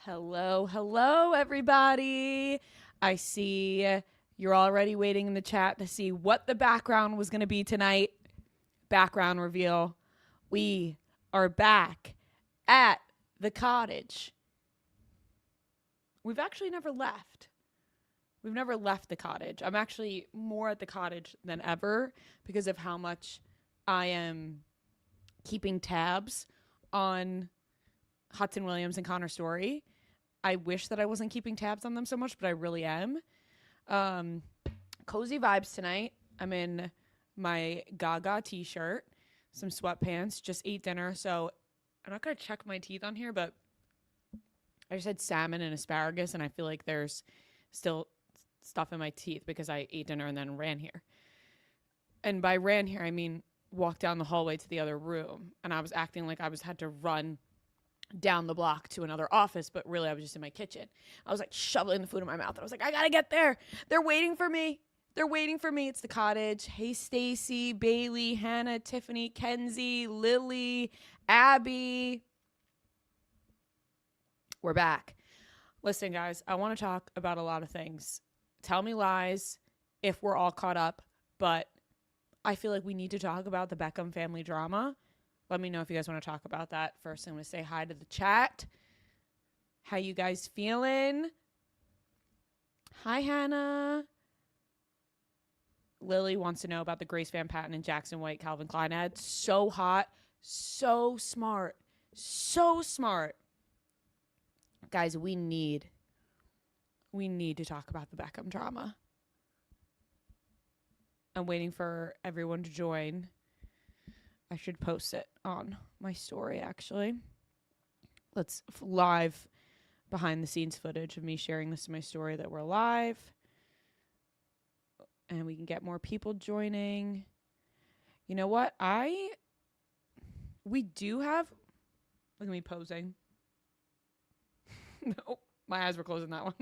Hello, everybody. I see you're already waiting in the chat to see what the background was going to be tonight. Background reveal. We are back at the cottage. We've actually never left. We've never left the cottage. I'm actually more at the cottage than ever because of how much I am keeping tabs on Hudson Williams and Connor Story. I wish that I wasn't keeping tabs on them so much, but I really am. Cozy vibes tonight. I'm in my Gaga t-shirt, some sweatpants, just ate dinner. So I'm not going to check my teeth on here, but I just had salmon and asparagus, and I feel like there's still stuff in my teeth because I ate dinner and then ran here. And by ran here, I mean walked down the hallway to the other room, and I was acting like I had to run down the block to another office, but really I was just in my kitchen. I was like shoveling the food in my mouth. I was like, I gotta get there. They're waiting for me. It's the cottage. Hey, Stacy, Bailey, Hannah, Tiffany, Kenzie, Lily, Abby. We're back. Listen, guys, I want to talk about a lot of things. Tell me lies if we're all caught up, but I feel like we need to talk about the Beckham family drama. Let me know if you guys want to talk about that. First, I'm going to say hi to the chat. How you guys feeling? Hi, Hannah. Lily wants to know about the Grace Van Patten and Jackson White Calvin Klein ad. So hot. So smart. So smart. Guys, we need to talk about the Beckham drama. I'm waiting for everyone to join. I should post it on my story, actually. Let's live behind the scenes footage of me sharing this in my story that we're live. And we can get more people joining. You know what? We do have... Look at me posing. No, my eyes were closed on that one.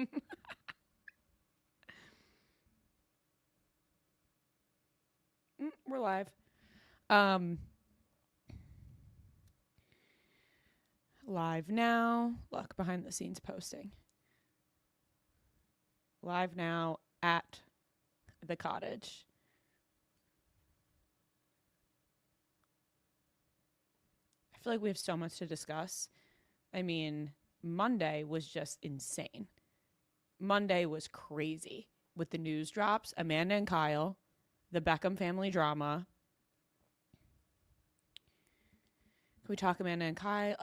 We're live. Live now. Look, behind the scenes posting. Live now at the cottage. I feel like we have so much to discuss. I mean, Monday was just insane. Monday was crazy with the news drops, Amanda and Kyle, the Beckham family drama. Can we talk Amanda and Kyle?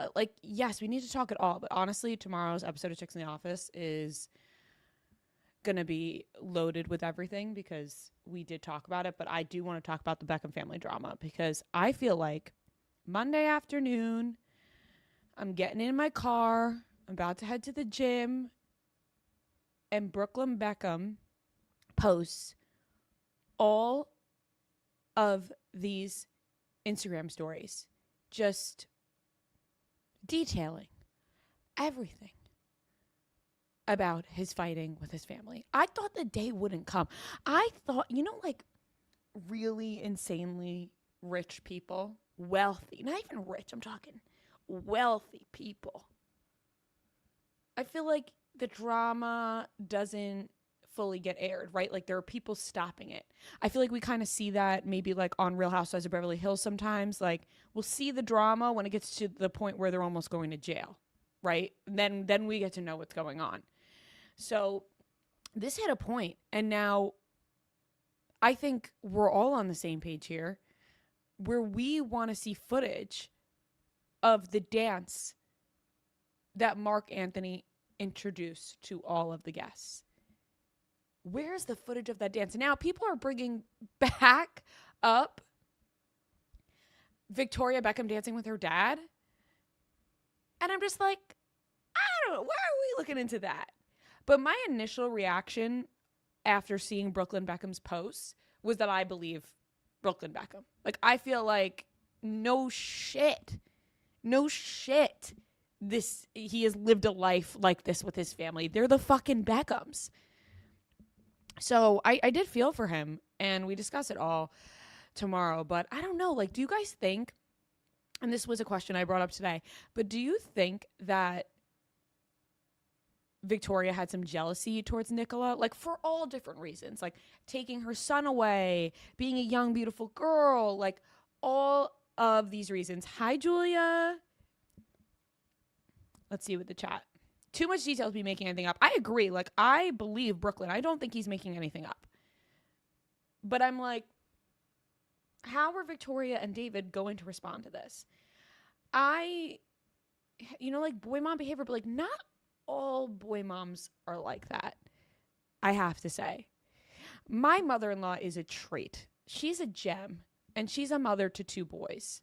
Yes, we need to talk it all. But honestly, tomorrow's episode of Chicks in the Office is going to be loaded with everything because we did talk about it. But I do want to talk about the Beckham family drama because I feel like Monday afternoon, I'm getting in my car. I'm about to head to the gym. And Brooklyn Beckham posts all of these Instagram stories, just detailing everything about his fighting with his family. I thought the day wouldn't come. I thought, really insanely rich people, wealthy, not even rich, I'm talking wealthy people. I feel like the drama doesn't fully get aired, right? Like there are people stopping it. I feel like we kind of see that maybe like on Real Housewives of Beverly Hills sometimes. Like we'll see the drama when it gets to the point where they're almost going to jail, right? Then we get to know what's going on. So this hit a point, and now I think we're all on the same page here where we want to see footage of the dance that Mark Anthony introduced to all of the guests. Where's the footage of that dance? Now people are bringing back up Victoria Beckham dancing with her dad. And I'm just like, I don't know. Why are we looking into that? But my initial reaction after seeing Brooklyn Beckham's posts was that I believe Brooklyn Beckham. Like, I feel like no shit. He has lived a life like this with his family. They're the fucking Beckhams. So I did feel for him, and we discuss it all tomorrow. But I don't know, like, do you guys think, and this was a question I brought up today, but do you think that Victoria had some jealousy towards Nicola, like for all different reasons, like taking her son away, being a young, beautiful girl, like all of these reasons. Hi, Julia. Let's see with the chat. Too much detail to be making anything up. I agree. Like, I believe Brooklyn. I don't think he's making anything up. But I'm like, how are Victoria and David going to respond to this? Like boy mom behavior, but like not all boy moms are like that. I have to say. My mother-in-law is a treat. She's a gem, and she's a mother to 2 boys.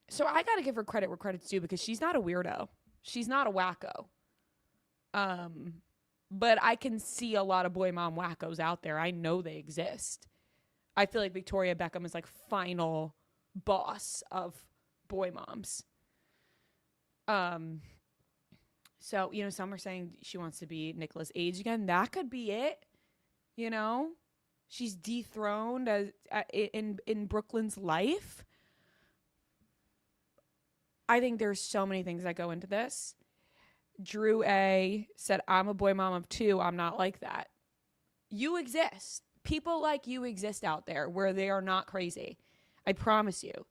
So I got to give her credit where credit's due because she's not a weirdo. She's not a wacko. But I can see a lot of boy mom wackos out there. I know they exist. I feel like Victoria Beckham is like final boss of boy moms. So, some are saying she wants to be Nicola's age again. That could be it. She's dethroned in Brooklyn's life. I think there's so many things that go into this. Drew A said, I'm a boy mom of 2. I'm not like that. You exist. People like you exist out there where they are not crazy. I promise you.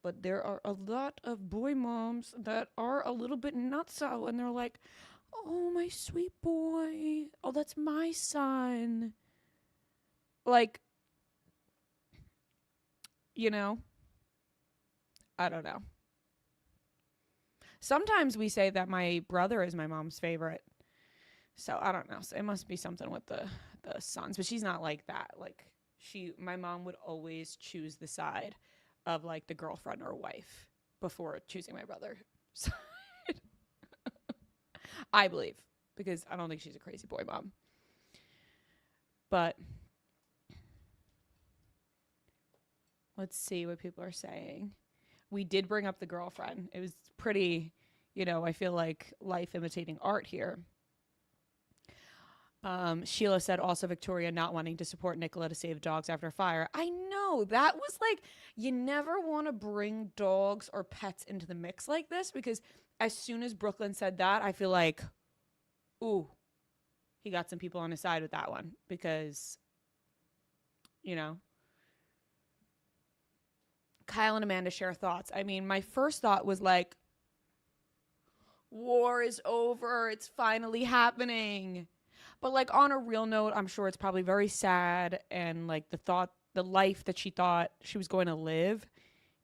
But there are a lot of boy moms that are a little bit nutso, and they're like, oh, my sweet boy. Oh, that's my son. Like, I don't know. Sometimes we say that my brother is my mom's favorite. So I don't know. So it must be something with the sons. But she's not like that. Like, my mom would always choose the side of like the girlfriend or wife before choosing my brother. I believe, because I don't think she's a crazy boy mom. But let's see what people are saying. We did bring up the girlfriend. It was pretty, I feel like life imitating art here. Sheila said also Victoria not wanting to support Nicola to save dogs after a fire. I know, that was like, you never want to bring dogs or pets into the mix like this, because as soon as Brooklyn said that, I feel like, ooh, he got some people on his side with that one, because, Kyle and Amanda share thoughts. I mean, my first thought was like, war is over. It's finally happening. But like on a real note, I'm sure it's probably very sad. And like the life that she thought she was going to live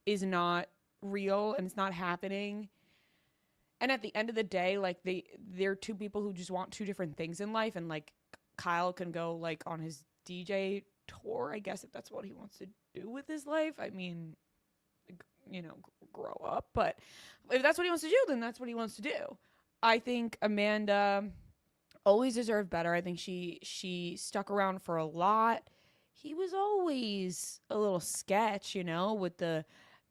is not real and it's not happening. And at the end of the day, like they're 2 people who just want 2 different things in life. And like Kyle can go like on his DJ tour, I guess, if that's what he wants to do with his life. I mean, grow up. But if that's what he wants to do, then that's what he wants to do. I think Amanda always deserved better. I think she stuck around for a lot. He was always a little sketch, with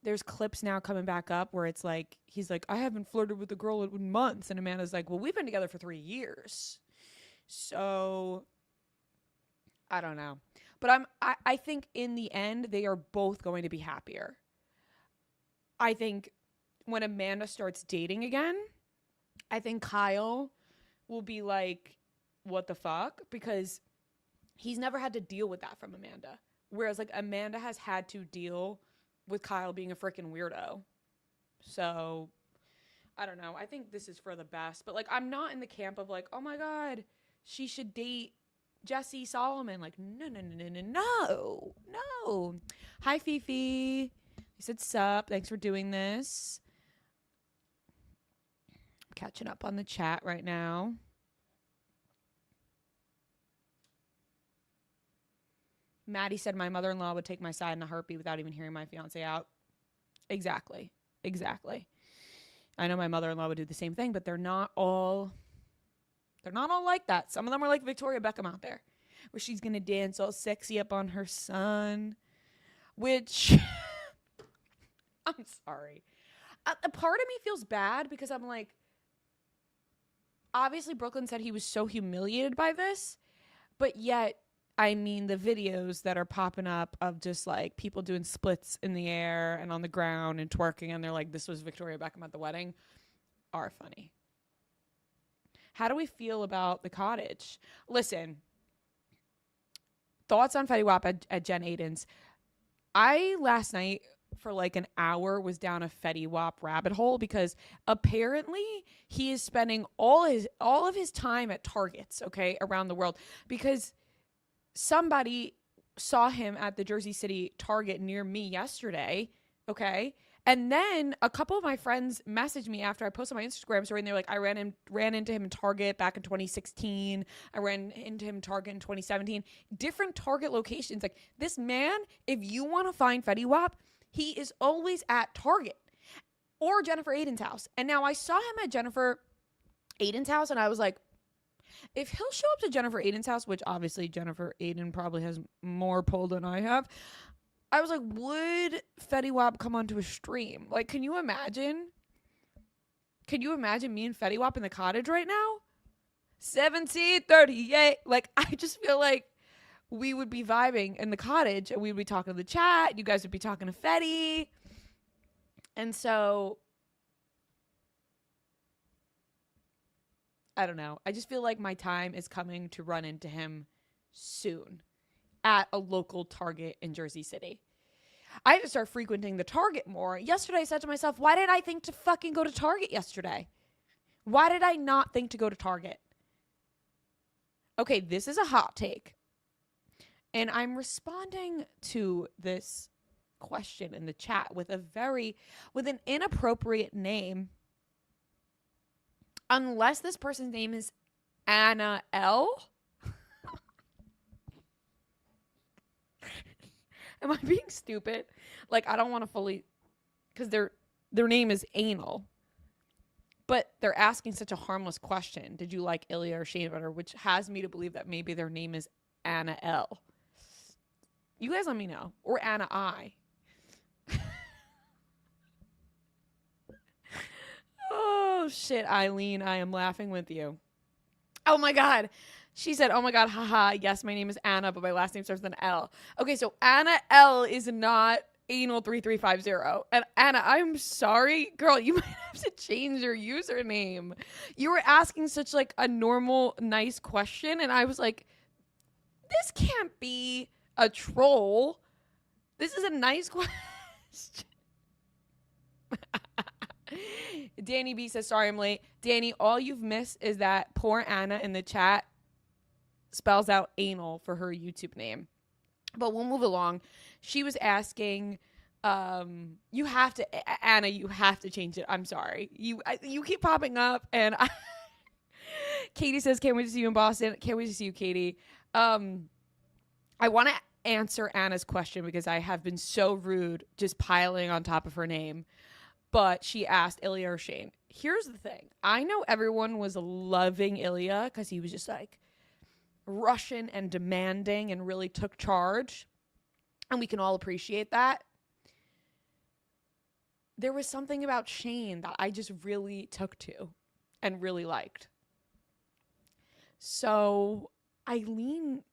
there's clips now coming back up where it's like, he's like, I haven't flirted with a girl in months. And Amanda's like, well, we've been together for 3 years. So I don't know. But I think in the end, they are both going to be happier. I think when Amanda starts dating again, I think Kyle will be like, what the fuck? Because he's never had to deal with that from Amanda. Whereas like Amanda has had to deal with Kyle being a freaking weirdo. So I don't know. I think this is for the best. But like, I'm not in the camp of like, oh my God, she should date Jesse Solomon. Like, no. Hi, Fifi. He said, sup. Thanks for doing this. I'm catching up on the chat right now. Maddie said, my mother-in-law would take my side in a heartbeat without even hearing my fiance out. Exactly. I know my mother-in-law would do the same thing, but they're not all like that. Some of them are like Victoria Beckham out there, where she's going to dance all sexy up on her son, which I'm sorry. A part of me feels bad because I'm like, obviously Brooklyn said he was so humiliated by this, but yet, I mean, the videos that are popping up of just like people doing splits in the air and on the ground and twerking, and they're like, this was Victoria Beckham at the wedding, are funny. How do we feel about the cottage? Listen, thoughts on Fetty Wap at Jen Aiden's. I last night for like an hour was down a Fetty Wap rabbit hole because apparently he is spending all of his time at Targets, okay, around the world, because somebody saw him at the Jersey City Target near me yesterday, okay? And then a couple of my friends messaged me after I posted my Instagram story, and they're like, I ran into him in Target back in 2016. I ran into him in Target in 2017. Different Target locations. Like, this man, if you want to find Fetty Wap, he is always at Target or Jennifer Aiden's house. And now I saw him at Jennifer Aiden's house, and I was like, if he'll show up to Jennifer Aiden's house, which obviously Jennifer Aiden probably has more pull than I have, I was like, would Fetty Wap come onto a stream? Like, can you imagine? Can you imagine me and Fetty Wap in the cottage right now? 1738. Like, I just feel like we would be vibing in the cottage, and we would be talking to the chat. You guys would be talking to Fetty. And so, I don't know. I just feel like my time is coming to run into him soon at a local Target in Jersey City. I have to start frequenting the Target more. Yesterday I said to myself, why did I think to fucking go to Target yesterday? Why did I not think to go to Target? Okay, this is a hot take. And I'm responding to this question in the chat with an inappropriate name. Unless this person's name is Anna L. Am I being stupid? Like, I don't want to fully, because their name is Anal, but they're asking such a harmless question. Did you like Ilya or Shane better? Which has me to believe that maybe their name is Anna L. You guys let me know. Or Anna I. Oh, shit, Eileen, I am laughing with you. Oh, my God. She said, oh, my God, haha, yes, my name is Anna, but my last name starts with an L. Okay, so Anna L is not Anal 3350. And Anna, I'm sorry. Girl, you might have to change your username. You were asking such, like, a normal, nice question, and I was like, this can't be a troll. This is a nice question. Danny B says, sorry I'm late. Danny, all you've missed is that poor Anna in the chat spells out anal for her YouTube name. But we'll move along. She was asking, you have to, Anna, you have to change it. I'm sorry. You keep popping up, and Katie says, can't wait to see you in Boston. Can't wait to see you, Katie. I want to answer Anna's question because I have been so rude just piling on top of her name. But she asked Ilya or Shane. Here's the thing. I know everyone was loving Ilya because he was just like Russian and demanding and really took charge. And we can all appreciate that. There was something about Shane that I just really took to and really liked. So I lean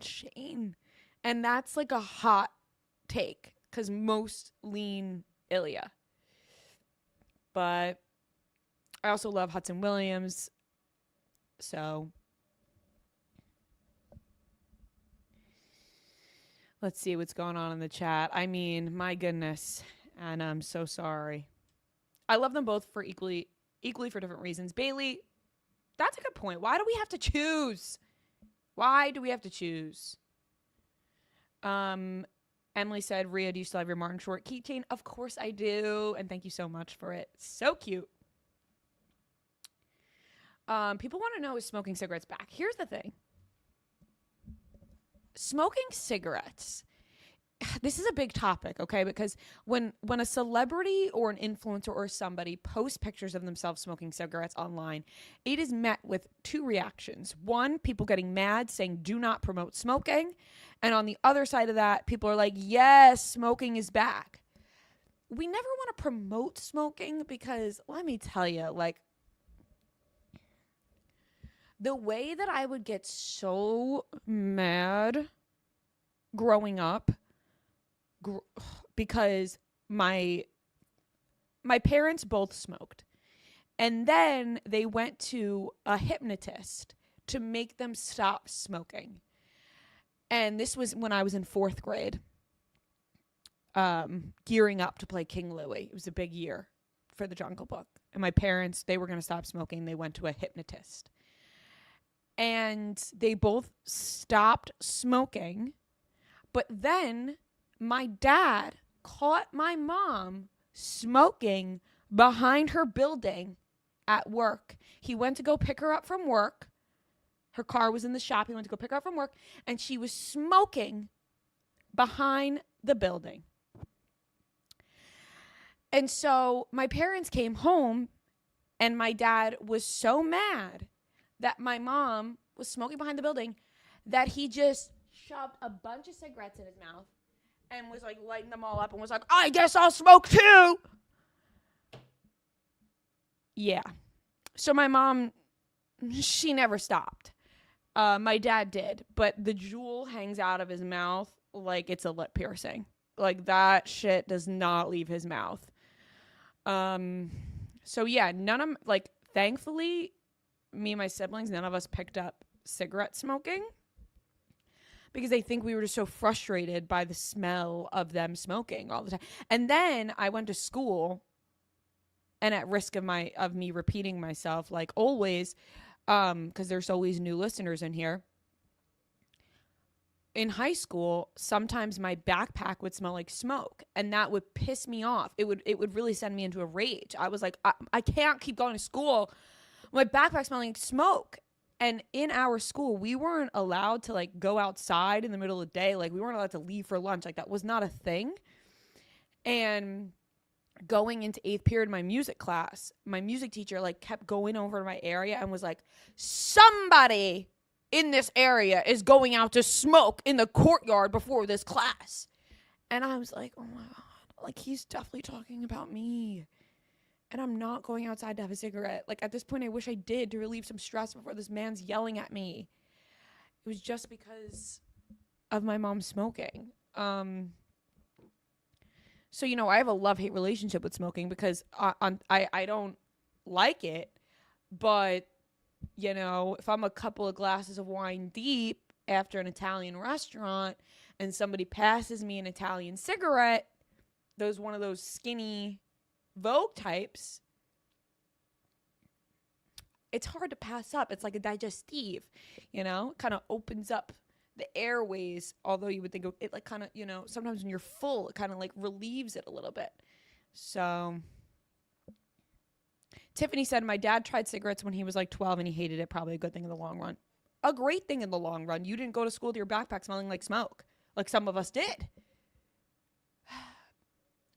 Shane. And that's like a hot take because most lean Ilya. But I also love Hudson Williams. So let's see what's going on in the chat. I mean, my goodness. And I'm so sorry. I love them both for equally for different reasons. Bailey, that's a good point. Why do we have to choose? Why do we have to choose? Emily said, Ria, do you still have your Martin Short keychain? Of course I do. And thank you so much for it. So cute. People want to know, is smoking cigarettes back? Here's the thing. Smoking cigarettes. This is a big topic, okay? Because when a celebrity or an influencer or somebody posts pictures of themselves smoking cigarettes online, it is met with two reactions. One, people getting mad saying, do not promote smoking. And on the other side of that, people are like, yes, smoking is back. We never want to promote smoking because, let me tell you, like, the way that I would get so mad growing up because my parents both smoked, And then they went to a hypnotist to make them stop smoking. And this was when I was in 4th grade, gearing up to play King Louie. It was a big year for the Jungle Book. And my parents, they were going to stop smoking. They went to a hypnotist. And they both stopped smoking. But then my dad caught my mom smoking behind her building at work. He went to go pick her up from work. Her car was in the shop. He went to go pick her up from work. And she was smoking behind the building. And so my parents came home, and my dad was so mad that my mom was smoking behind the building that he just shoved a bunch of cigarettes in his mouth and was like lighting them all up and was like, I guess I'll smoke too. Yeah. So my mom, she never stopped. My dad did, but the jewel hangs out of his mouth like it's a lip piercing. Like that shit does not leave his mouth. So yeah, thankfully, me and my siblings, none of us picked up cigarette smoking because I think we were just so frustrated by the smell of them smoking all the time. And then I went to school, and at risk of me repeating myself, like always, because there's always new listeners in here. In high school, sometimes my backpack would smell like smoke, and that would piss me off. It would really send me into a rage. I was like, I can't keep going to school. My backpack smelling like smoke. And in our school, we weren't allowed to like go outside in the middle of the day. Like we weren't allowed to leave for lunch. Like that was not a thing. And going into 8th period of my music class, my music teacher like kept going over to my area and was like, somebody in this area is going out to smoke in the courtyard before this class. And I was like, oh my God, like he's definitely talking about me. And I'm not going outside to have a cigarette. Like at this point, I wish I did to relieve some stress before this man's yelling at me. It was just because of my mom smoking. So, you know, I have a love-hate relationship with smoking because I don't like it. But, you know, if I'm a couple of glasses of wine deep after an Italian restaurant and somebody passes me an Italian cigarette, one of those skinny Vogue types, it's hard to pass up. It's like a digestive, you know, it kind of opens up the airways, although you would think it like kind of, you know, sometimes when you're full, it kind of like relieves it a little bit. So Tiffany said, my dad tried cigarettes when he was like 12 and he hated it. Probably a good thing in the long run. A great thing in the long run. You didn't go to school with your backpack smelling like smoke, like some of us did.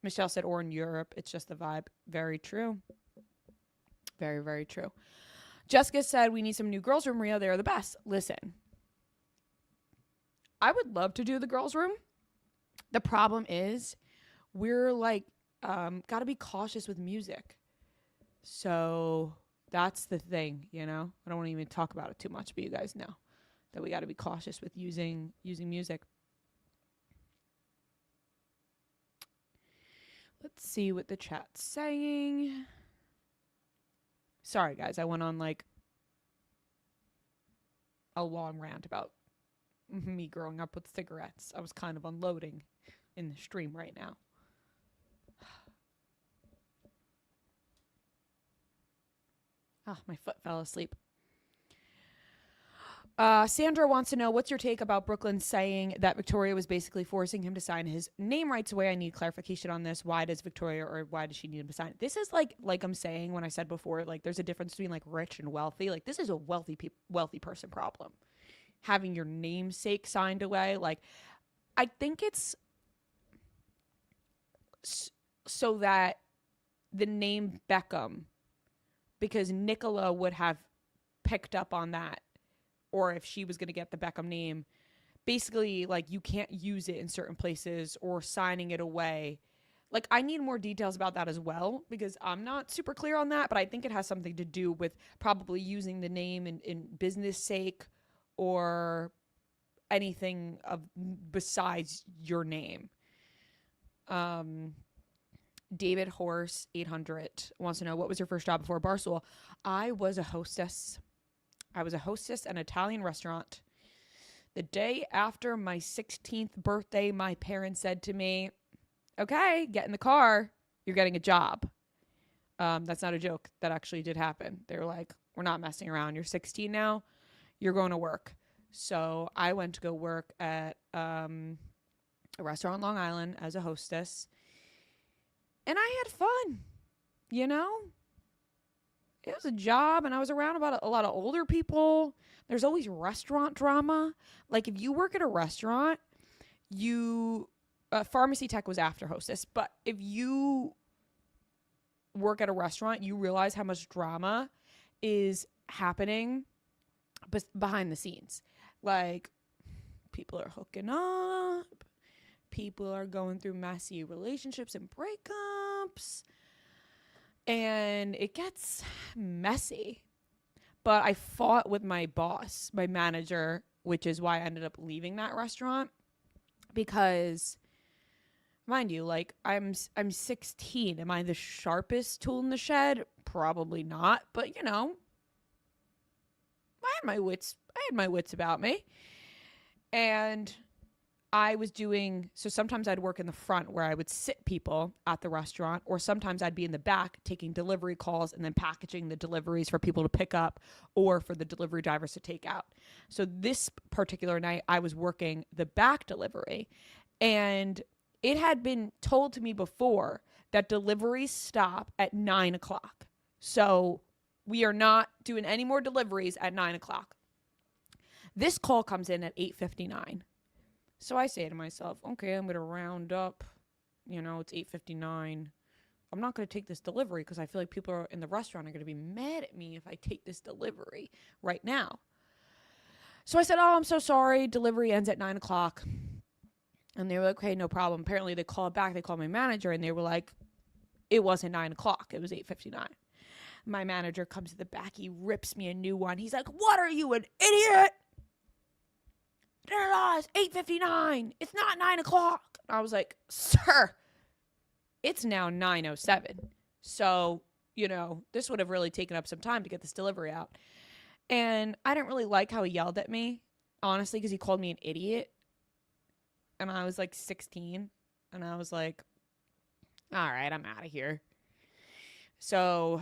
Michelle said, or in Europe, it's just the vibe. Very true. Very, very true. Jessica said, we need some new girls' room, Ria. They're the best. Listen, I would love to do the girls' room. The problem is we're like, got to be cautious with music. So that's the thing, you know? I don't want to even talk about it too much, but you guys know that we got to be cautious with using music. Let's see what the chat's saying. Sorry, guys. I went on like a long rant about me growing up with cigarettes. I was kind of unloading in the stream right now. My foot fell asleep. Sandra wants to know, what's your take about Brooklyn saying that Victoria was basically forcing him to sign his name rights away? I need clarification on this. Why does Victoria, or why does she need him to sign it? This is like I'm saying when I said before, like there's a difference between like rich and wealthy. Like this is a wealthy person problem. Having your namesake signed away. Like I think it's so that the name Beckham, because Nicola would have picked up on that. Or if she was going to get the Beckham name, basically, like, you can't use it in certain places or signing it away. Like, I need more details about that as well, because I'm not super clear on that, but I think it has something to do with probably using the name in business sake or anything besides your name. David Horse 800 wants to know, what was your first job before Barstool? I was a hostess. I was a hostess at an Italian restaurant. The day after my 16th birthday, my parents said to me, okay, get in the car. You're getting a job. That's not a joke. That actually did happen. They were like, we're not messing around. You're 16 now. You're going to work. So I went to go work at a restaurant on Long Island as a hostess. And I had fun, you know? It was a job, and I was around about a lot of older people. There's always restaurant drama. Like, if you work at a restaurant, pharmacy tech was after hostess. But if you work at a restaurant, you realize how much drama is happening behind the scenes. Like, people are hooking up. People are going through messy relationships and breakups. And it gets messy. But I fought with my boss, my manager, which is why I ended up leaving that restaurant. Because, mind you, like, I'm 16. Am I the sharpest tool in the shed? Probably not. But, you know, I had my wits about me. And so sometimes I'd work in the front where I would sit people at the restaurant, or sometimes I'd be in the back taking delivery calls and then packaging the deliveries for people to pick up or for the delivery drivers to take out. So this particular night I was working the back delivery, and it had been told to me before that deliveries stop at 9:00. So we are not doing any more deliveries at 9:00. This call comes in at 8:59. So I say to myself, okay, I'm going to round up. You know, it's 8:59. I'm not going to take this delivery because I feel like people in the restaurant are going to be mad at me if I take this delivery right now. So I said, oh, I'm so sorry. Delivery ends at 9:00. And they were like, okay, no problem. Apparently they called back. They called my manager and they were like, it wasn't 9:00. It was 8:59. My manager comes to the back. He rips me a new one. He's like, what are you, an idiot? It's 8:59. It's not 9:00. I was like, sir, it's now 9:07. So, you know, this would have really taken up some time to get this delivery out. And I didn't really like how he yelled at me, honestly, because he called me an idiot. And I was like 16. And I was like, all right, I'm out of here. So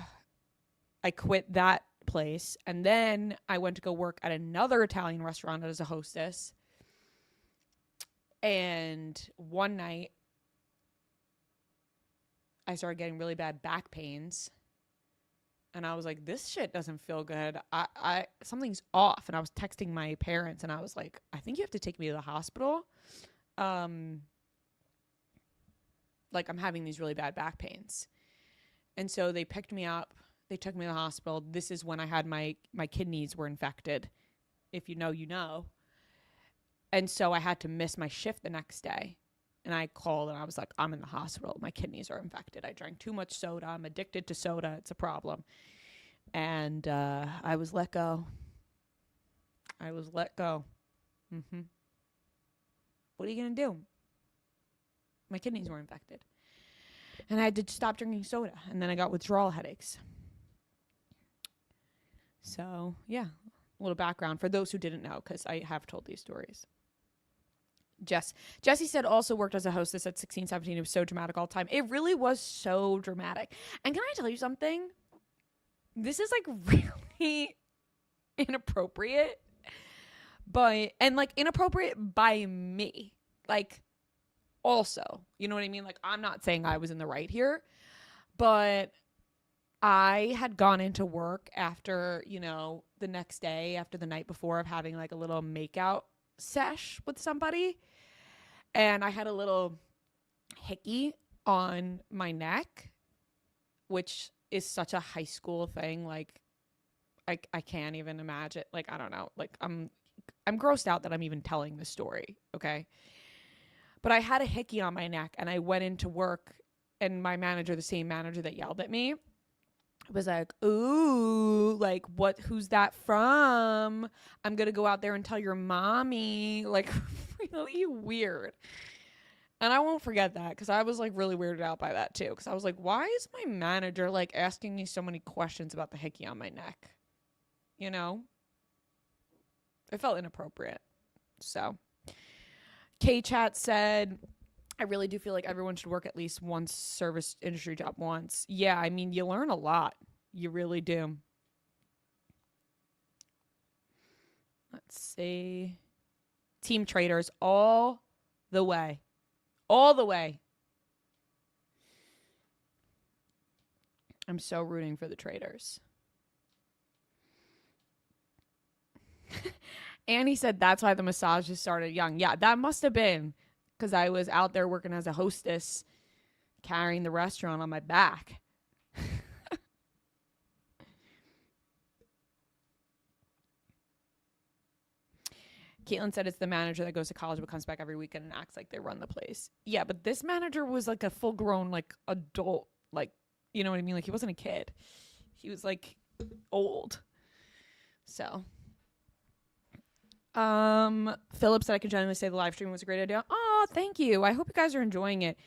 I quit that place, and then I went to go work at another Italian restaurant as a hostess. And one night I started getting really bad back pains, and I was like, this shit doesn't feel good. I something's off. And I was texting my parents, and I was like, I think you have to take me to the hospital. Like, I'm having these really bad back pains. And so they picked me up. They took me to the hospital. This is when I had my kidneys were infected. If you know, you know. And so I had to miss my shift the next day. And I called and I was like, I'm in the hospital. My kidneys are infected. I drank too much soda. I'm addicted to soda. It's a problem. And I was let go. Mm-hmm. What are you going to do? My kidneys were infected. And I had to stop drinking soda. And then I got withdrawal headaches. So, yeah, a little background for those who didn't know, because I have told these stories. Jessie said also worked as a hostess at 16, 17. It was so dramatic all the time. It really was so dramatic. And can I tell you something? This is like really inappropriate, and like inappropriate by me. Like, also, you know what I mean? Like, I'm not saying I was in the right here, but I had gone into work after, you know, the next day, after the night before, of having like a little makeout sesh with somebody. And I had a little hickey on my neck, which is such a high school thing. Like, I can't even imagine. Like, I don't know. Like, I'm grossed out that I'm even telling this story. Okay. But I had a hickey on my neck, and I went into work, and my manager, the same manager that yelled at me, was like, ooh, like, who's that from? I'm going to go out there and tell your mommy. Like, really weird. And I won't forget that because I was like really weirded out by that too. Because I was like, why is my manager like asking me so many questions about the hickey on my neck? You know? It felt inappropriate. So, K Chat said, I really do feel like everyone should work at least one service industry job once. Yeah, I mean, you learn a lot. You really do. Let's see. Team traders all the way. All the way. I'm so rooting for the traders. Annie said that's why the massages started young. Yeah, that must have been because I was out there working as a hostess, carrying the restaurant on my back. Caitlin said it's the manager that goes to college but comes back every weekend and acts like they run the place. Yeah, but this manager was like a full grown like adult, like, you know what I mean? Like he wasn't a kid. He was like old. So Philip said I could genuinely say the live stream was a great idea. Oh, thank you. I hope you guys are enjoying it.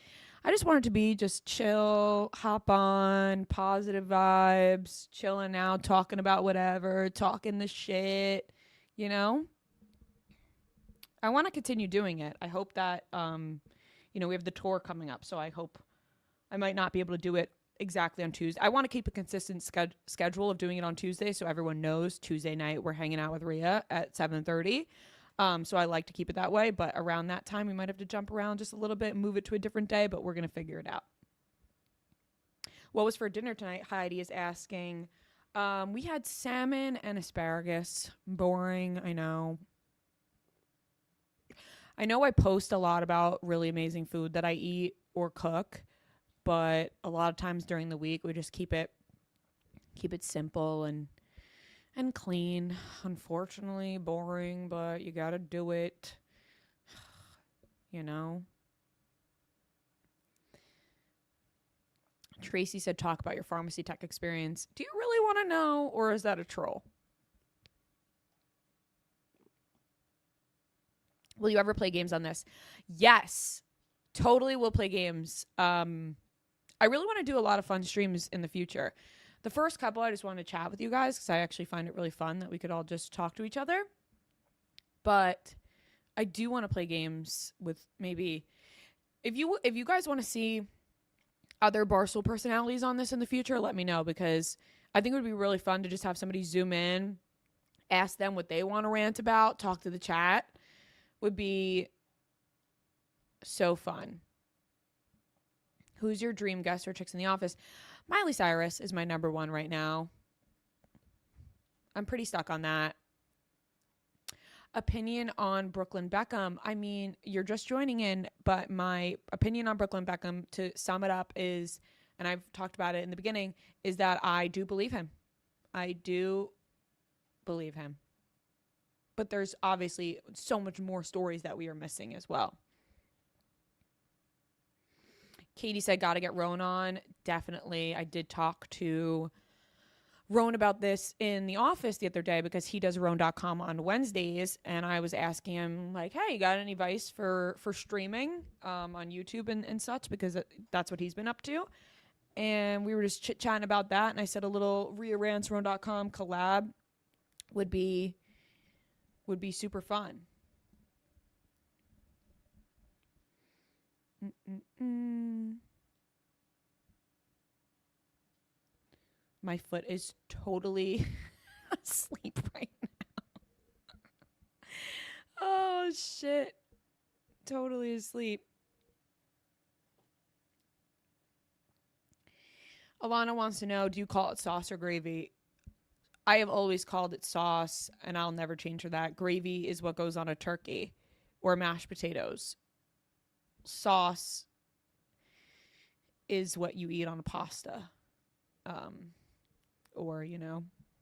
I just want it to be just chill, hop on, positive vibes, chilling out, talking about whatever, talking the shit, you know? I want to continue doing it. I hope that, we have the tour coming up, so I hope I might not be able to do it exactly on Tuesday. I want to keep a consistent schedule of doing it on Tuesday, so everyone knows Tuesday night we're hanging out with Ria at 7:30. So I like to keep it that way, but around that time we might have to jump around just a little bit and move it to a different day, but we're gonna figure it out. What was for dinner tonight? Heidi is asking. We had salmon and asparagus. Boring, I know. I know I post a lot about really amazing food that I eat or cook, but a lot of times during the week we just keep it simple and clean. Unfortunately, boring, but you got to do it. You know. Tracy said talk about your pharmacy tech experience. Do you really want to know, or is that a troll? Will you ever play games on this? Yes, totally will play games. I really want to do a lot of fun streams in the future. The first couple, I just wanted to chat with you guys because I actually find it really fun that we could all just talk to each other. But I do want to play games with maybe if you guys want to see other Barstool personalities on this in the future, let me know because I think it would be really fun to just have somebody zoom in, ask them what they want to rant about, talk to the chat. Would be so fun. Who's your dream guest for Chicks in the Office? Miley Cyrus is my number one right now. I'm pretty stuck on that. Opinion on Brooklyn Beckham. I mean, you're just joining in, but my opinion on Brooklyn Beckham, to sum it up, is, and I've talked about it in the beginning, is that I do believe him. I do believe him. But there's obviously so much more stories that we are missing as well. Katie said, gotta get Roan on. Definitely. I did talk to Roan about this in the office the other day because he does Roan.com on Wednesdays. And I was asking him, like, hey, you got any advice for streaming on YouTube and such? Because that's what he's been up to. And we were just chit-chatting about that. And I said a little Ria Rants Roan.com collab would be super fun. My foot is totally asleep right now. Oh, shit. Totally asleep. Alana wants to know, do you call it sauce or gravy? I have always called it sauce, and I'll never change for that. Gravy is what goes on a turkey or mashed potatoes. Sauce is what you eat on a pasta. Or,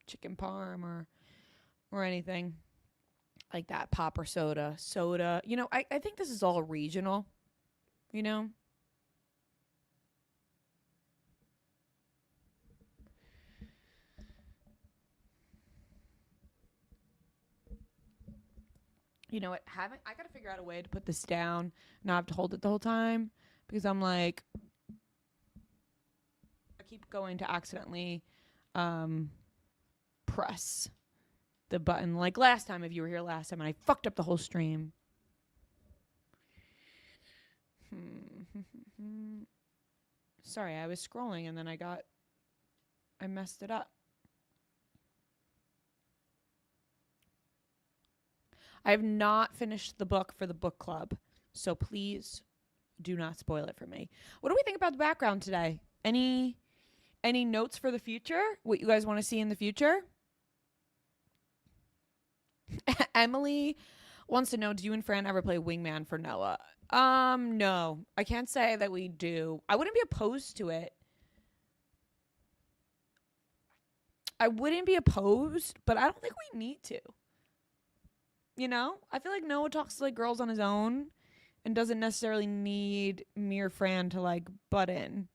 chicken parm or anything like that. Pop or soda. I think this is all regional, You know what? I gotta figure out a way to put this down, not have to hold it the whole time, because I'm like, I keep going to accidentally press the button like last time, if you were here last time, and I fucked up the whole stream. Sorry, I was scrolling and then I messed it up. I have not finished the book for the book club, so please do not spoil it for me. What do we think about the background today? Any notes for the future? What you guys want to see in the future? Emily wants to know, do you and Fran ever play wingman for Noah? No. I can't say that we do. I wouldn't be opposed to it. I wouldn't be opposed, but I don't think we need to. You know? I feel like Noah talks to like girls on his own and doesn't necessarily need me or Fran to like butt in.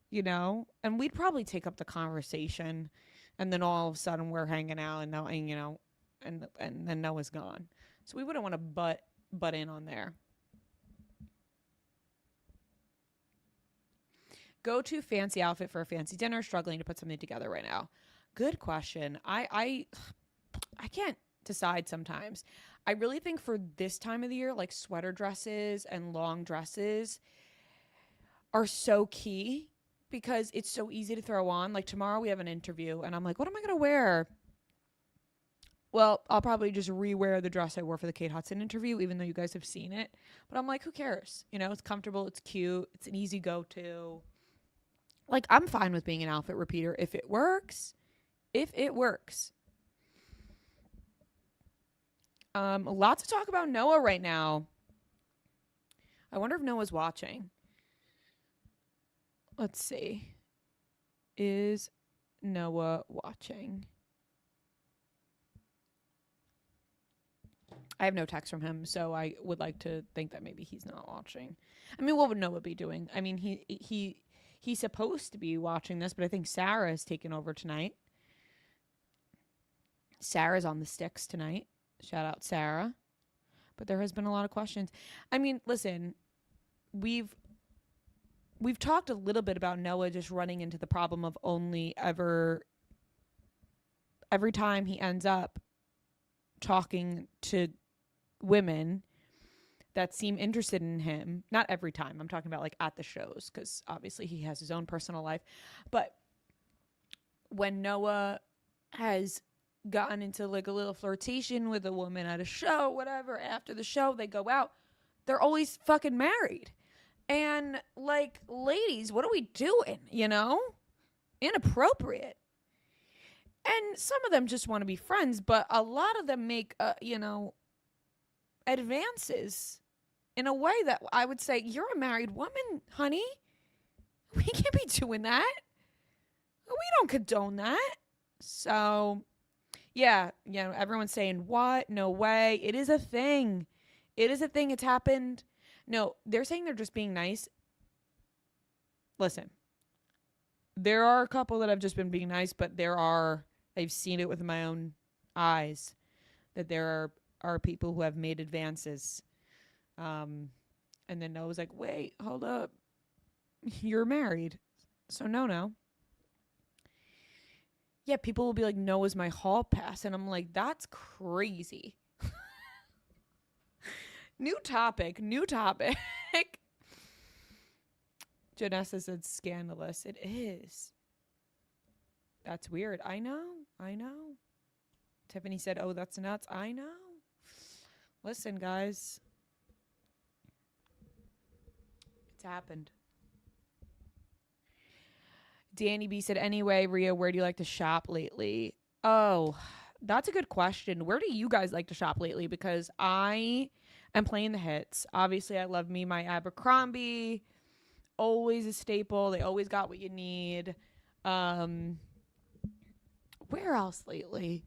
You know? And we'd probably take up the conversation, and then all of a sudden we're hanging out and you know, and then Noah's gone. So we wouldn't want to butt in on there. Go to fancy outfit for a fancy dinner, struggling to put something together right now. Good question. I can't decide sometimes. I really think for this time of the year, like sweater dresses and long dresses are so key because it's so easy to throw on. Like tomorrow we have an interview and I'm like, what am I going to wear? Well, I'll probably just re-wear the dress I wore for the Kate Hudson interview, even though you guys have seen it. But I'm like, who cares? You know, it's comfortable, it's cute, it's an easy go-to. Like, I'm fine with being an outfit repeater if it works. If it works. Lots to talk about Noah right now. I wonder if Noah's watching. Let's see. Is Noah watching? I have no text from him, so I would like to think that maybe he's not watching. I mean, what would Noah be doing? I mean, he's supposed to be watching this, but I think Sarah is taking over tonight. Sarah's on the sticks tonight. Shout out Sarah. But there has been a lot of questions. I mean, listen, we've talked a little bit about Noah just running into the problem of every time he ends up talking to women that seem interested in him, not every time, I'm talking about like at the shows, because obviously he has his own personal life, but when Noah has gotten into like a little flirtation with a woman at a show, whatever, after the show they go out, they're always fucking married. And like, ladies, what are we doing? You know, inappropriate. And some of them just want to be friends, but a lot of them make you know, advances in a way that I would say, you're a married woman, honey. We can't be doing that. We don't condone that. So yeah, you know, everyone's saying, what? No way. It is a thing. It is a thing. It's happened. No, they're saying they're just being nice. Listen, there are a couple that have just been being nice, but I've seen it with my own eyes that there are people who have made advances. And then Noah's like, wait, hold up. You're married. So no. Yeah, people will be like, Noah's my hall pass. And I'm like, that's crazy. New topic. Janessa said scandalous. It is. That's weird. I know. Tiffany said, oh, that's nuts. I know. Listen, guys. It's happened. Danny B said, anyway, Ria, where do you like to shop lately? Oh, that's a good question. Where do you guys like to shop lately? Because I am playing the hits. Obviously, I love me my Abercrombie. Always a staple. They always got what you need. Where else lately?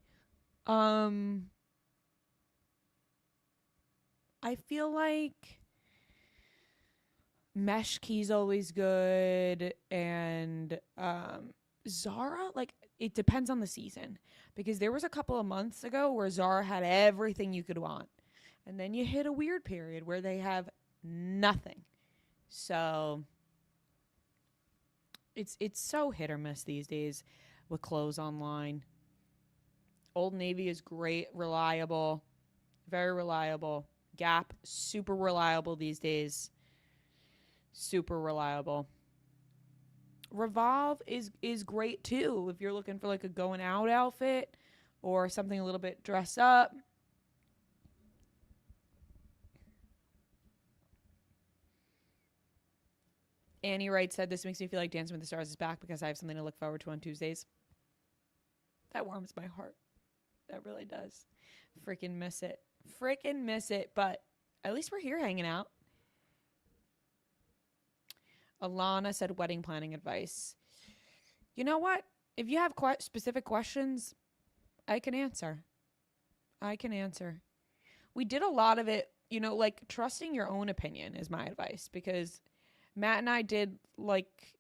I feel like Mesh Key's always good, and Zara, like, it depends on the season, because there was a couple of months ago where Zara had everything you could want, And then you hit a weird period where they have nothing. So it's so hit or miss these days with clothes online. Old Navy is great, reliable, very reliable. Gap, super reliable these days. Super reliable. Revolve is great too if you're looking for like a going out outfit or something a little bit dressed up. Annie Wright said, "This makes me feel like Dancing with the Stars is back because I have something to look forward to on Tuesdays." That warms my heart. That really does. Freaking miss it. Freaking miss it. But at least we're here hanging out. Alana said, wedding planning advice. You know what? If you have specific questions, I can answer. We did a lot of it, like trusting your own opinion is my advice, because Matt and I did like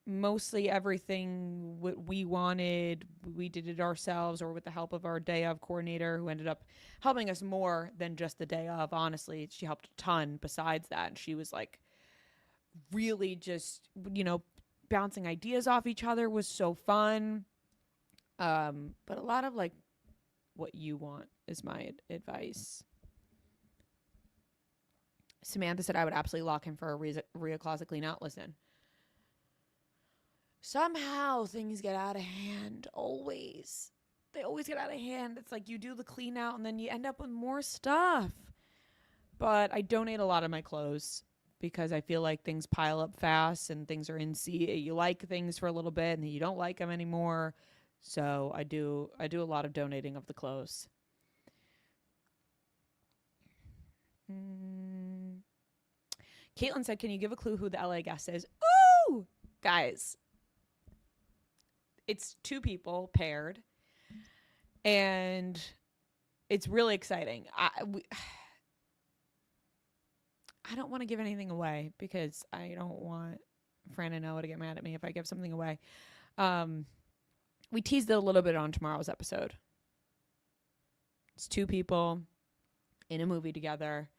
mostly everything we wanted. We did it ourselves or with the help of our day of coordinator, who ended up helping us more than just the day of. Honestly, she helped a ton besides that. And she was like really just, bouncing ideas off each other was so fun. But a lot of like what you want is my advice. Samantha said, I would absolutely lock him for a Ria closet clean out. Listen, somehow things get out of hand. Always. They always get out of hand. It's like you do the clean out and then you end up with more stuff. But I donate a lot of my clothes because I feel like things pile up fast and things are in you like things for a little bit and then you don't like them anymore. So I do a lot of donating of the clothes. Caitlin said, can you give a clue who the LA guest is? Ooh! Guys, it's two people paired, and it's really exciting. I don't want to give anything away because I don't want Fran and Noah to get mad at me if I give something away. We teased it a little bit on tomorrow's episode. It's two people in a movie together,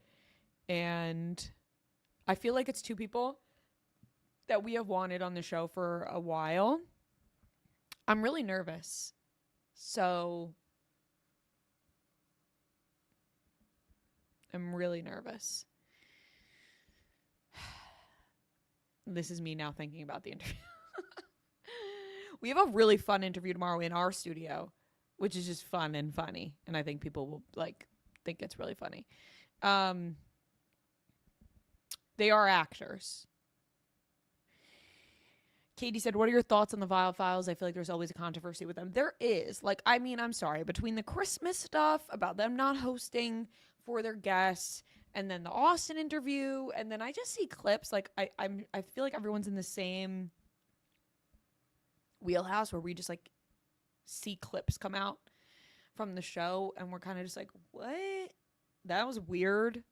and I feel like it's two people that we have wanted on the show for a while. I'm really nervous. So I'm really nervous. This is me now thinking about the interview. We have a really fun interview tomorrow in our studio, which is just fun and funny. And I think people will think it's really funny. They are actors. Katie said, what are your thoughts on the Vile Files? I feel like there's always a controversy with them. There is. I'm sorry. Between the Christmas stuff about them not hosting for their guests and then the Austin interview, and then I just see clips. I feel like everyone's in the same wheelhouse where we just see clips come out from the show and we're kind of just like, what? That was weird.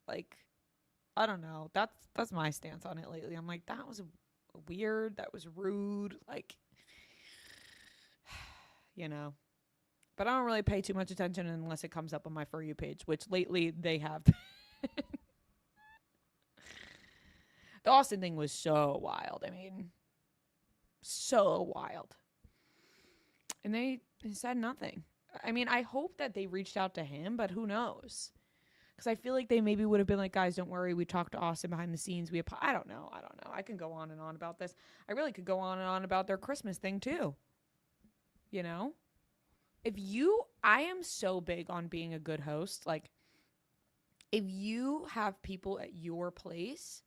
I don't know. That's my stance on it lately. I'm like, that was weird. That was rude. But I don't really pay too much attention unless it comes up on my For You page, which lately they have. The Austin thing was so wild. I mean, so wild. And they said nothing. I mean, I hope that they reached out to him, but who knows? Because I feel like they maybe would have been like, guys, don't worry. We talked to Austin behind the scenes. I don't know. I can go on and on about this. I really could go on and on about their Christmas thing too. I am so big on being a good host. If you have people at your place,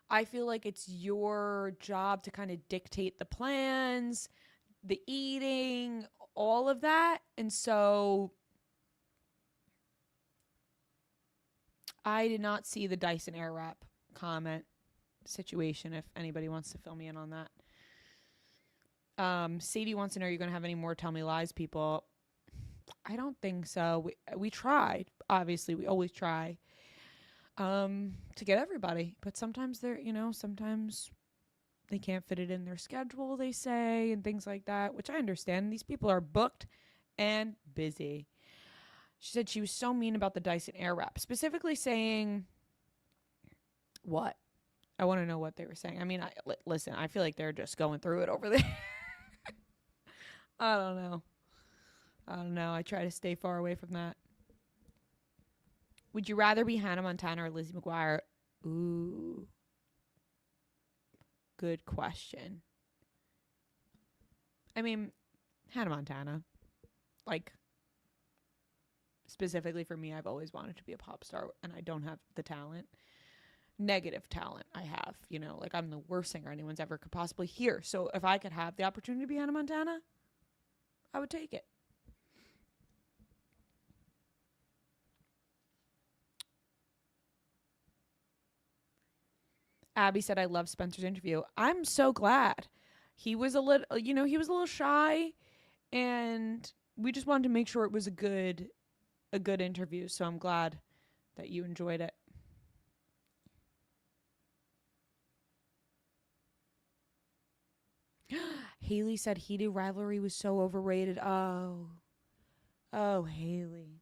I feel like it's your job to kind of dictate the plans, the eating, all of that. And so I did not see the Dyson Airwrap comment situation, if anybody wants to fill me in on that. Sadie wants to know, are you going to have any more Tell Me Lies people? I don't think so. We tried. Obviously, we always try to get everybody. But sometimes sometimes they can't fit it in their schedule, they say, and things like that, which I understand. These people are booked and busy. She said she was so mean about the Dyson Airwrap, specifically saying what? I want to know what they were saying. I mean, listen, I feel like they're just going through it over there. I don't know. I try to stay far away from that. Would you rather be Hannah Montana or Lizzie McGuire? Ooh. Good question. I mean, Hannah Montana. Like, specifically for me, I've always wanted to be a pop star, and I don't have the talent. Negative talent I have, you know, like I'm the worst singer anyone's ever could possibly hear. So if I could have the opportunity to be Hannah Montana, I would take it. Abby said, I love Spencer's interview. I'm so glad. He was a little shy, and we just wanted to make sure it was a good interview. So I'm glad that you enjoyed it. Haley said heated rivalry was so overrated. Oh, Haley.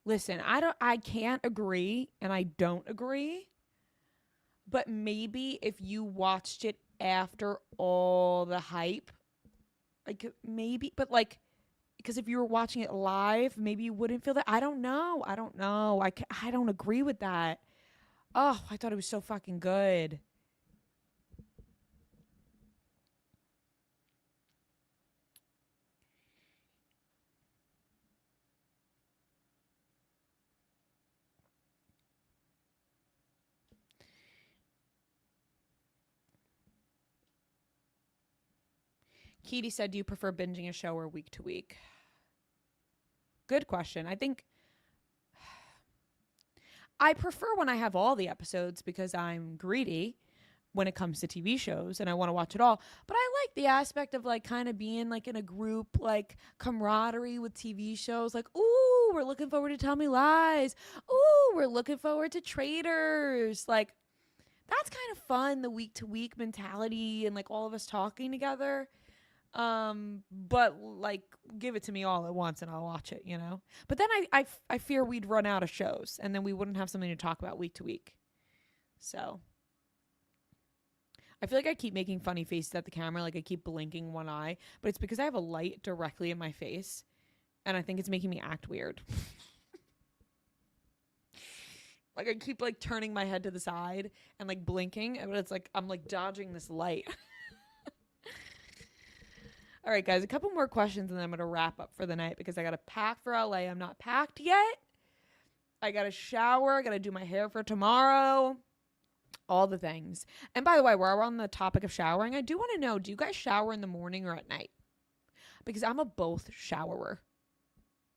Listen, I can't agree, and I don't agree. But maybe if you watched it after all the hype, like maybe, but like, because if you were watching it live, maybe you wouldn't feel that. I don't know. I don't agree with that. Oh, I thought it was so fucking good. Keedy said, do you prefer binging a show or week to week? Good question. I think I prefer when I have all the episodes because I'm greedy when it comes to TV shows and I want to watch it all. But I like the aspect of like kind of being like in a group, like camaraderie with TV shows. Like, ooh, we're looking forward to Tell Me Lies. Ooh, we're looking forward to Traitors. Like, that's kind of fun, the week to week mentality and like all of us talking together. But like give it to me all at once and I'll watch it, you know. But then I fear we'd run out of shows and then we wouldn't have something to talk about week to week. So I feel like I keep making funny faces at the camera, like I keep blinking one eye, but it's because I have a light directly in my face and I think it's making me act weird. Like I keep like turning my head to the side and like blinking, but it's like I'm like dodging this light. All right, guys, a couple more questions and then I'm going to wrap up for the night because I got to pack for LA. I'm not packed yet. I got to shower. I got to do my hair for tomorrow. All the things. And by the way, while we're on the topic of showering, I do want to know, do you guys shower in the morning or at night? Because I'm a both showerer.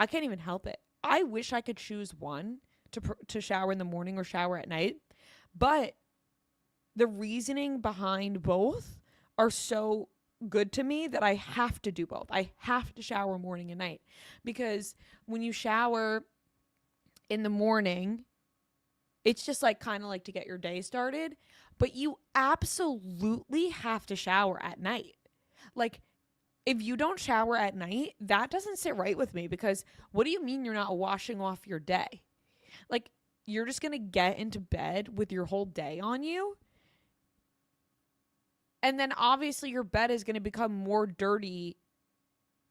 I can't even help it. I wish I could choose one to shower in the morning or shower at night. But the reasoning behind both are so good to me that I have to do both. I have to shower morning and night because when you shower in the morning, it's just like kind of like to get your day started, but you absolutely have to shower at night. Like if you don't shower at night, that doesn't sit right with me because what do you mean you're not washing off your day? Like you're just going to get into bed with your whole day on you. And then obviously your bed is going to become more dirty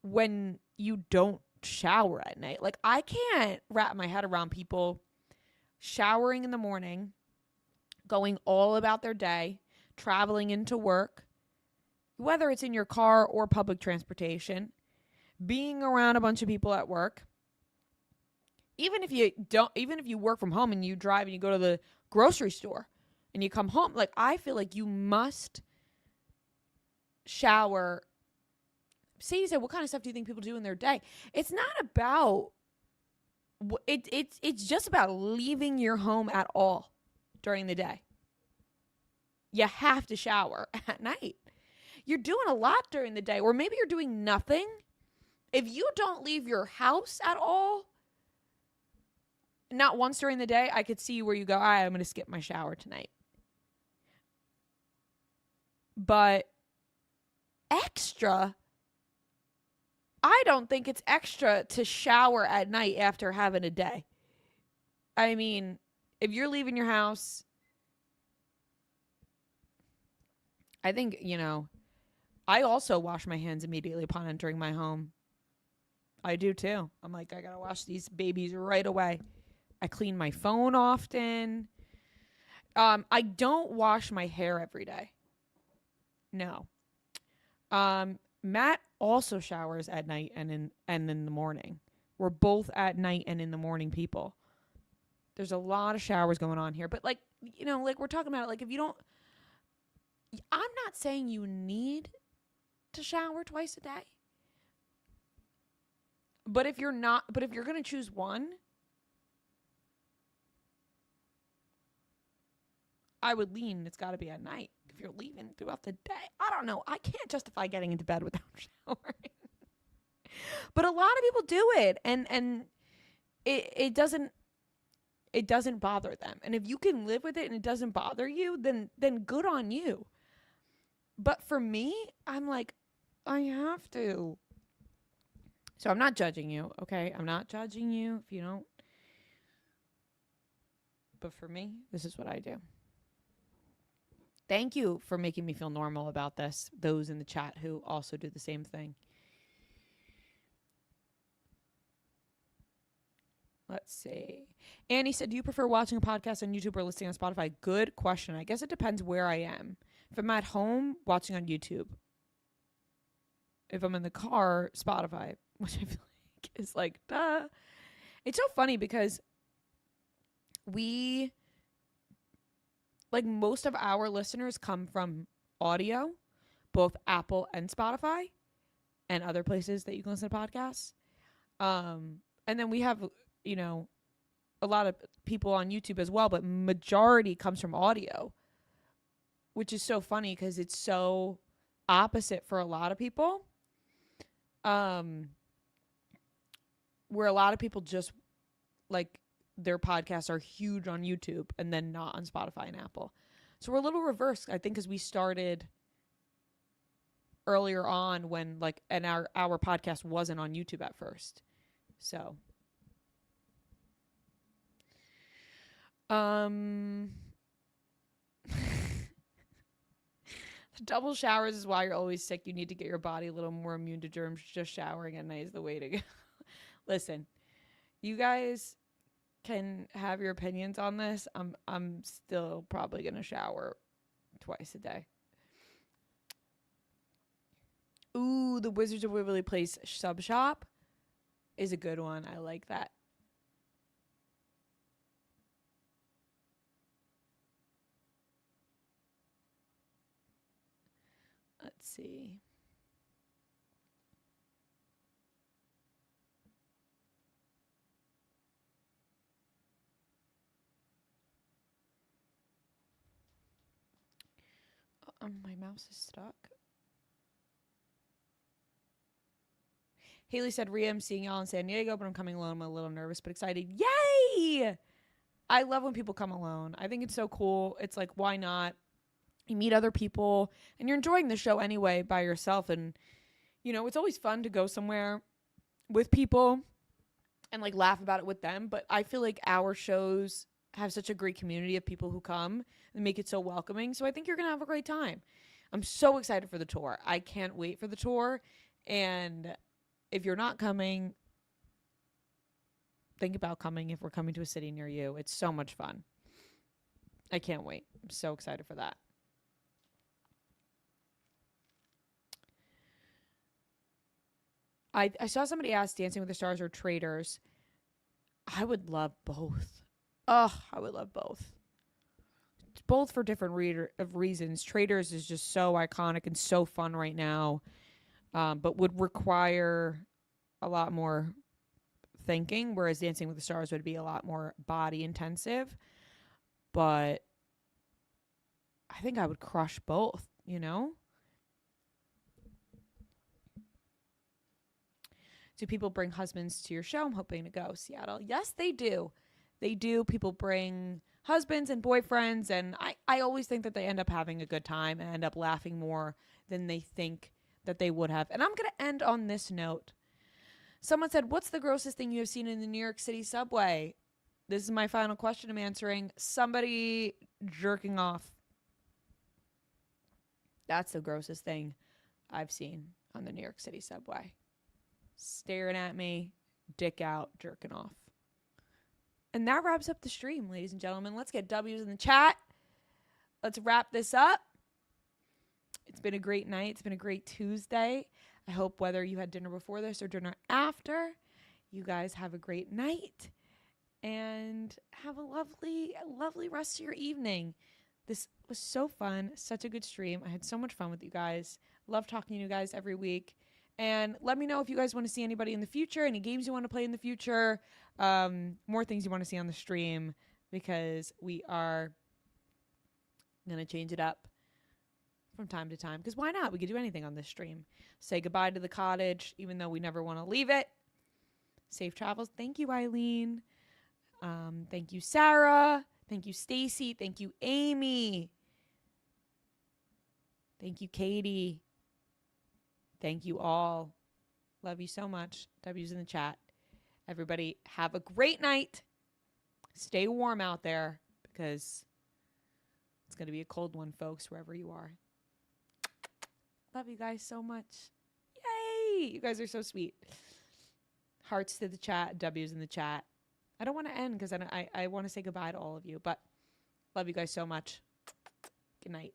when you don't shower at night. Like I can't wrap my head around people showering in the morning, going all about their day, traveling into work, whether it's in your car or public transportation, being around a bunch of people at work. Even if you work from home and you drive and you go to the grocery store and you come home, like I feel like you must shower. Sadie said, what kind of stuff do you think people do in their day? It's not about it's just about leaving your home at all during the day. You have to shower at night. You're doing a lot during the day, or maybe you're doing nothing. If you don't leave your house at all, not once during the day, I could see where you go, all right, I'm going to skip my shower tonight. But extra I don't think it's extra to shower at night after having a day. I mean, if you're leaving your house, I think, I also wash my hands immediately upon entering my home. I do too. I'm like, I gotta wash these babies right away. I clean my phone often. I don't wash my hair every day. No. Matt also showers at night and in the morning. We're both at night and in the morning people. There's a lot of showers going on here, but like we're talking about it, like if you don't, I'm not saying you need to shower twice a day. But if you're going to choose one, I would lean it's got to be at night. If you're leaving throughout the day, I don't know. I can't justify getting into bed without showering. But a lot of people do it, and it doesn't bother them. And if you can live with it and it doesn't bother you, then good on you. But for me, I'm like, I have to. So I'm not judging you, okay? I'm not judging you if you don't. But for me, this is what I do. Thank you for making me feel normal about this, those in the chat who also do the same thing. Let's see. Annie said, do you prefer watching a podcast on YouTube or listening on Spotify? Good question. I guess it depends where I am. If I'm at home, watching on YouTube. If I'm in the car, Spotify, which I feel like is like, duh. It's so funny because most of our listeners come from audio, both Apple and Spotify and other places that you can listen to podcasts. And then we have, a lot of people on YouTube as well, but majority comes from audio, which is so funny because it's so opposite for a lot of people. Where a lot of people just like their podcasts are huge on YouTube and then not on Spotify and Apple. So we're a little reversed, I think, because we started earlier on when our podcast wasn't on YouTube at first. So double showers is why you're always sick. You need to get your body a little more immune to germs. Just showering at night is the way to go. Listen, you guys can have your opinions on this. I'm still probably gonna shower twice a day. Ooh, the Wizards of Waverly Place sub shop is a good one. I like that. Let's see. My mouse is stuck. Haley said, Ria, I'm seeing y'all in San Diego, but I'm coming alone. I'm a little nervous, but excited. Yay! I love when people come alone. I think it's so cool. It's like, why not? You meet other people, and you're enjoying the show anyway by yourself. And, it's always fun to go somewhere with people and, laugh about it with them. But I feel like our shows have such a great community of people who come and make it so welcoming. So I think you're going to have a great time. I'm so excited for the tour. I can't wait for the tour. And if you're not coming, think about coming if we're coming to a city near you. It's so much fun. I can't wait. I'm so excited for that. I saw somebody ask Dancing with the Stars or Traders. I would love both. Oh, I would love both. Both for different reasons. Traders is just so iconic and so fun right now, but would require a lot more thinking, whereas Dancing with the Stars would be a lot more body intensive. But I think I would crush both, Do people bring husbands to your show? I'm hoping to go. Seattle. Yes, they do. They do. People bring husbands and boyfriends, and I always think that they end up having a good time and end up laughing more than they think that they would have. And I'm going to end on this note. Someone said, what's the grossest thing you have seen in the New York City subway? This is my final question I'm answering. Somebody jerking off. That's the grossest thing I've seen on the New York City subway. Staring at me, dick out, jerking off. And that wraps up the stream, ladies and gentlemen. Let's get W's in the chat. Let's wrap this up. It's been a great night. It's been a great Tuesday. I hope whether you had dinner before this or dinner after, you guys have a great night and have a lovely, lovely rest of your evening. This was so fun. Such a good stream. I had so much fun with you guys. Love talking to you guys every week. And let me know if you guys want to see anybody in the future, any games you want to play in the future, more things you want to see on the stream, because we are going to change it up from time to time. Because why not? We could do anything on this stream. Say goodbye to the cottage, even though we never want to leave it. Safe travels. Thank you, Eileen. Thank you, Sarah. Thank you, Stacy. Thank you, Amy. Thank you, Katie. Thank you all. Love you so much. W's in the chat. Everybody have a great night. Stay warm out there because it's going to be a cold one, folks, wherever you are. Love you guys so much. Yay! You guys are so sweet. Hearts to the chat. W's in the chat. I don't want to end because I want to say goodbye to all of you, but love you guys so much. Good night.